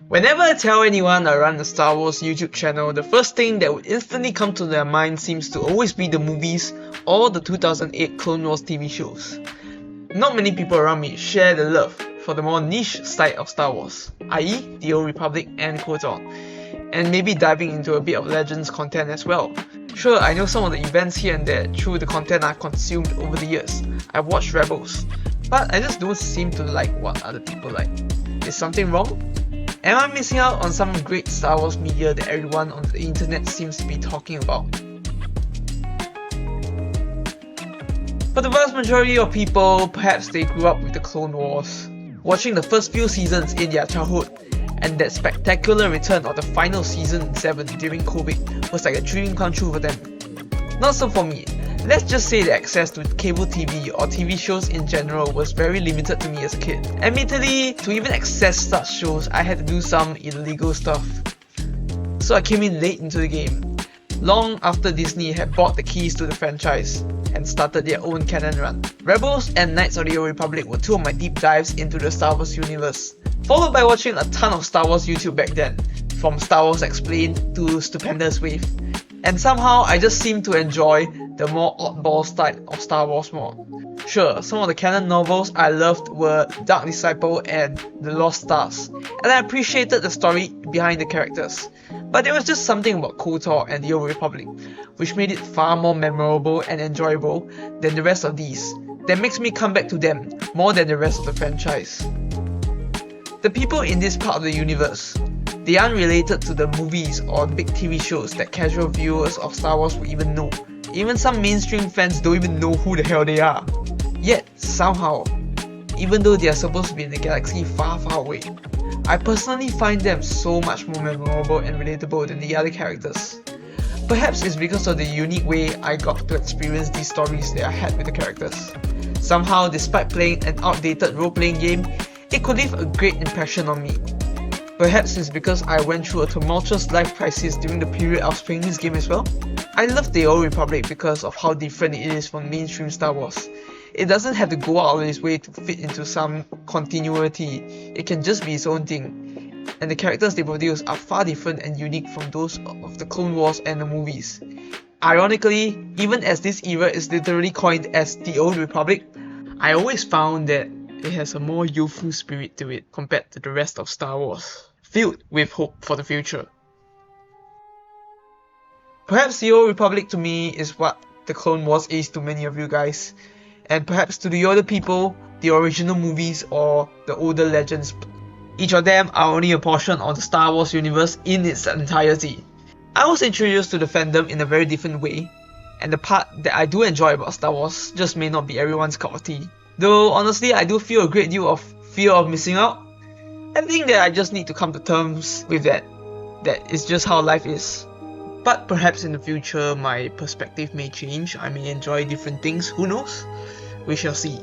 Whenever I tell anyone I run a Star Wars YouTube channel, the first thing that would instantly come to their mind seems to always be the movies or the 2008 Clone Wars TV shows. Not many people around me share the love for the more niche side of Star Wars, i.e. the Old Republic and KOTOR, and maybe diving into a bit of Legends content as well. Sure, I know some of the events here and there through the content I've consumed over the years. I've watched Rebels, but I just don't seem to like what other people like. Is something wrong? Am I missing out on some great Star Wars media that everyone on the internet seems to be talking about? For the vast majority of people, perhaps they grew up with the Clone Wars, watching the first few seasons in their childhood, and that spectacular return of the final season 7 during COVID was like a dream come true for them. Not so for me. Let's just say the access to cable TV or TV shows in general was very limited to me as a kid. Admittedly, to even access such shows, I had to do some illegal stuff. So I came in late into the game, long after Disney had bought the keys to the franchise and started their own canon run. Rebels and Knights of the Old Republic were two of my deep dives into the Star Wars universe, followed by watching a ton of Star Wars YouTube back then, from Star Wars Explained to Stupendous Wave. And somehow I just seemed to enjoy the more oddball style of Star Wars more. Sure, some of the canon novels I loved were Dark Disciple and The Lost Stars, and I appreciated the story behind the characters. But there was just something about KOTOR and the Old Republic, which made it far more memorable and enjoyable than the rest of these, that makes me come back to them more than the rest of the franchise. The people in this part of the universe, they aren't related to the movies or big TV shows that casual viewers of Star Wars would even know. Even some mainstream fans don't even know who the hell they are. Yet, somehow, even though they are supposed to be in a galaxy far, far away, I personally find them so much more memorable and relatable than the other characters. Perhaps it's because of the unique way I got to experience these stories that I had with the characters. Somehow, despite playing an outdated role-playing game, it could leave a great impression on me. Perhaps it's because I went through a tumultuous life crisis during the period I was playing this game as well. I love the Old Republic because of how different it is from mainstream Star Wars. It doesn't have to go out of its way to fit into some continuity, it can just be its own thing. And the characters they produce are far different and unique from those of the Clone Wars and the movies. Ironically, even as this era is literally coined as the Old Republic, I always found that it has a more youthful spirit to it compared to the rest of Star Wars, filled with hope for the future. Perhaps the Old Republic to me is what the Clone Wars is to many of you guys, and perhaps to the older people, the original movies or the older Legends. Each of them are only a portion of the Star Wars universe in its entirety. I was introduced to the fandom in a very different way, and the part that I do enjoy about Star Wars just may not be everyone's cup of tea. Though honestly, I do feel a great deal of fear of missing out. I think that I just need to come to terms with that it's just how life is. But perhaps in the future my perspective may change, I may enjoy different things, who knows? We shall see.